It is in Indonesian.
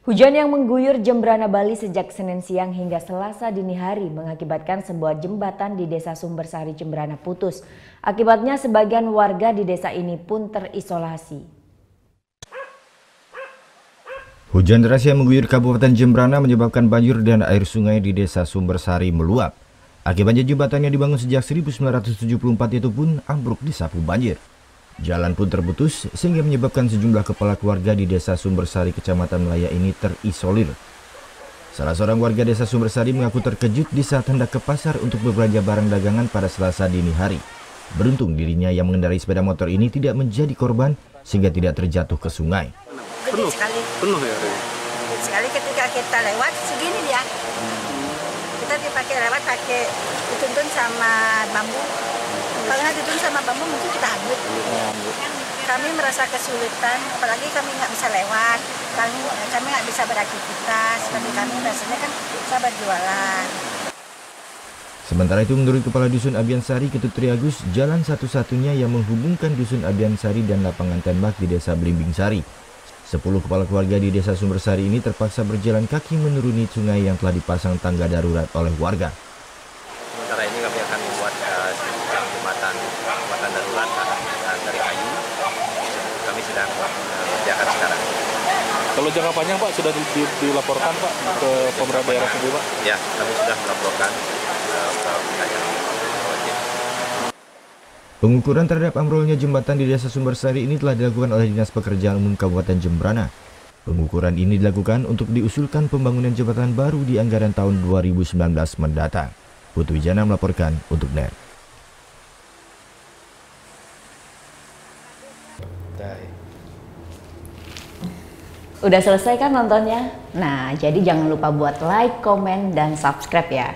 Hujan yang mengguyur Jembrana, Bali sejak Senin siang hingga Selasa dini hari mengakibatkan sebuah jembatan di Desa Sumbersari, Jembrana putus. Akibatnya sebagian warga di desa ini pun terisolasi. Hujan deras yang mengguyur Kabupaten Jembrana menyebabkan banjir dan air sungai di Desa Sumbersari meluap. Akibatnya jembatan yang dibangun sejak 1974 itu pun ambruk disapu banjir. Jalan pun terputus sehingga menyebabkan sejumlah kepala keluarga di Desa Sumbersari, Kecamatan Melaya ini terisolir. Salah seorang warga Desa Sumbersari mengaku terkejut di saat hendak ke pasar untuk berbelanja barang dagangan pada Selasa dini hari. Beruntung dirinya yang mengendarai sepeda motor ini tidak menjadi korban sehingga tidak terjatuh ke sungai. Penuh sekali. Penuh ya. Gede sekali ketika kita lewat segini dia. Kita dipakai lewat pakai dituntun sama bambu. Kalau nggak dituntun sama bambu mungkin kita hanyut. Kami merasa kesulitan, apalagi kami nggak bisa lewat. Kami nggak bisa beraktivitas. Seperti kami biasanya kan bisa berjualan. Sementara itu menurut Kepala Dusun Abiansari Ketut Triagus, jalan satu-satunya yang menghubungkan Dusun Abiansari dan lapangan tembak di Desa Blimbing Sari. 10 kepala keluarga di Desa Sumbersari ini terpaksa berjalan kaki menuruni sungai yang telah dipasang tangga darurat oleh warga. Sementara ini kami akan membuat jembatan darurat dari kayu. Kami sedang mengerjakan sekarang. Kalau jangka panjang Pak sudah dilaporkan Pak ke pemerintah daerah sendiri Pak? Ya, kami sudah melaporkan ke pihak yang wajib. Pengukuran terhadap ambrolnya jembatan di Desa Sumbersari ini telah dilakukan oleh Dinas Pekerjaan Umum Kabupaten Jembrana. Pengukuran ini dilakukan untuk diusulkan pembangunan jembatan baru di anggaran tahun 2019 mendatang. Putu Wijana melaporkan untuk NET. Udah selesai kan nontonnya? Nah, jadi jangan lupa buat like, komen, dan subscribe ya.